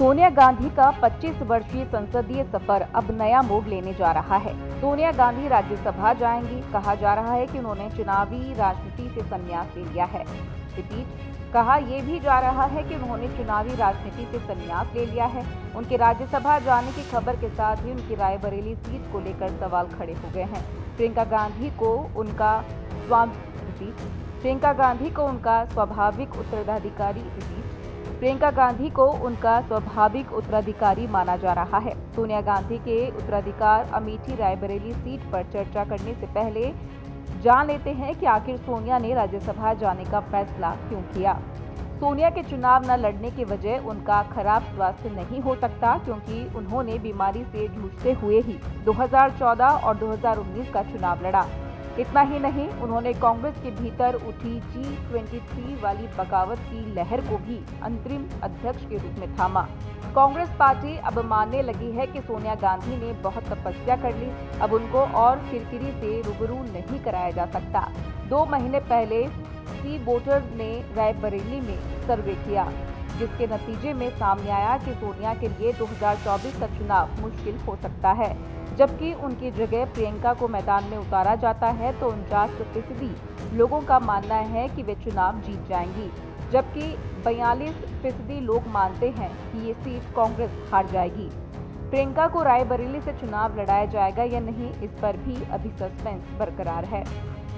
सोनिया गांधी का 25 वर्षीय संसदीय सफर अब नया मोड़ लेने जा रहा है। सोनिया गांधी राज्यसभा जाएंगी। कहा जा रहा है कि उन्होंने चुनावी राजनीति से संन्यास ले लिया है। रिपीट, कहा यह भी जा रहा है कि उन्होंने चुनावी राजनीति से संन्यास ले लिया है। उनके राज्यसभा जाने की खबर के साथ ही उनकी रायबरेली सीट को लेकर सवाल खड़े हो गए हैं। प्रियंका गांधी को उनका स्वाभाविक उत्तराधिकारी माना जा रहा है। सोनिया गांधी के उत्तराधिकार अमेठी रायबरेली सीट पर चर्चा करने से पहले जान लेते हैं कि आखिर सोनिया ने राज्यसभा जाने का फैसला क्यों किया। सोनिया के चुनाव न लड़ने की वजह उनका खराब स्वास्थ्य नहीं हो सकता, क्योंकि उन्होंने बीमारी से जूझते हुए ही 2014 और 2019 का चुनाव लड़ा। इतना ही नहीं, उन्होंने कांग्रेस के भीतर उठी G23 वाली बगावत की लहर को भी अंतरिम अध्यक्ष के रूप में थामा। कांग्रेस पार्टी अब मानने लगी है कि सोनिया गांधी ने बहुत तपस्या कर ली, अब उनको और किरकिरी से रूबरू नहीं कराया जा सकता। 2 महीने पहले सी वोटर्स ने रायबरेली में सर्वे किया, जिसके नतीजे में सामने आया कि सोनिया के लिए 2024 का चुनाव मुश्किल हो सकता है। जबकि उनकी जगह प्रियंका को मैदान में उतारा जाता है तो 49% लोगों का मानना है कि वे चुनाव जीत जाएंगी, जबकि 42% लोग मानते हैं कि ये सीट कांग्रेस हार जाएगी। प्रियंका को रायबरेली से चुनाव लड़ाया जाएगा या नहीं, इस पर भी अभी सस्पेंस बरकरार है।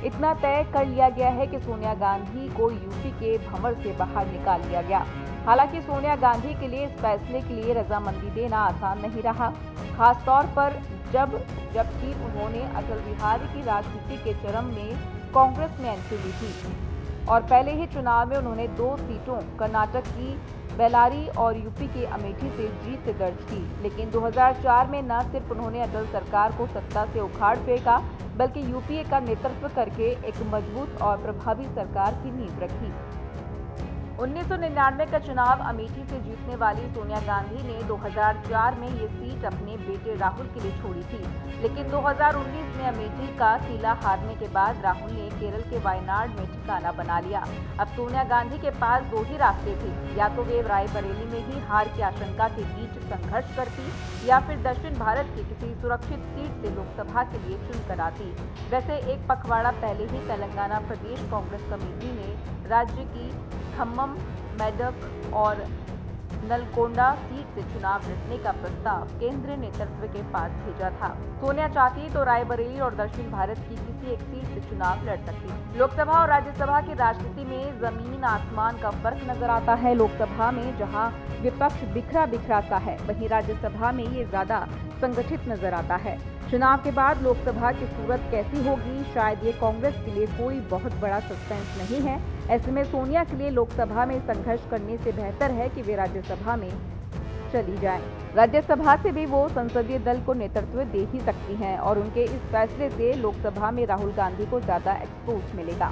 इतना तय कर लिया गया है कि सोनिया गांधी को यूपी के भंवर से बाहर निकाल लिया गया। हालांकि सोनिया गांधी के लिए इस फैसले के लिए रजामंदी देना आसान नहीं रहा, खासतौर पर जबकि उन्होंने अटल बिहारी की राजनीति के चरम में कांग्रेस में एंट्री ली थी और पहले ही चुनाव में उन्होंने 2 सीटों कर्नाटक की बेल्लारी और यूपी के अमेठी से जीत दर्ज की। लेकिन 2004 में न सिर्फ उन्होंने अटल सरकार को सत्ता से उखाड़ फेंका, बल्कि यूपीए का नेतृत्व करके एक मजबूत और प्रभावी सरकार की नींव रखी। 1999 का चुनाव अमेठी से जीतने वाली सोनिया गांधी ने 2004 में ये सीट अपने बेटे राहुल के लिए छोड़ी थी, लेकिन 2019 में अमेठी का किला हारने के बाद राहुल ने केरल के वायनाड में ठिकाना बना लिया। अब सोनिया गांधी के पास 2 ही रास्ते थे, या तो वे रायबरेली में ही हार की आशंका के बीच संघर्ष करती या फिर दक्षिण भारत की किसी सुरक्षित सीट से लोकसभा के लिए चुनकर आती। वैसे एक पखवाड़ा पहले ही तेलंगाना प्रदेश कांग्रेस कमेटी ने राज्य की खम्मम, मेदक और नलगोंडा सीट से चुनाव लड़ने का प्रस्ताव केंद्रीय नेतृत्व के पास भेजा था। सोनिया चाहती तो रायबरेली और दक्षिण भारत की किसी एक सीट से चुनाव लड़ सकती। लोकसभा और राज्यसभा की राजनीति में जमीन आसमान का फर्क नजर आता है। लोकसभा में जहां विपक्ष बिखरा बिखराता है, वहीं राज्यसभा में ये ज्यादा संगठित नजर आता है। चुनाव के बाद लोकसभा की सूरत कैसी होगी, शायद ये कांग्रेस के लिए कोई बहुत बड़ा सस्पेंस नहीं है। ऐसे में सोनिया के लिए लोकसभा में संघर्ष करने से बेहतर है कि वे राज्यसभा में चली जाएं। राज्यसभा से भी वो संसदीय दल को नेतृत्व दे ही सकती हैं और उनके इस फैसले से लोकसभा में राहुल गांधी को ज्यादा एक्सपोज मिलेगा।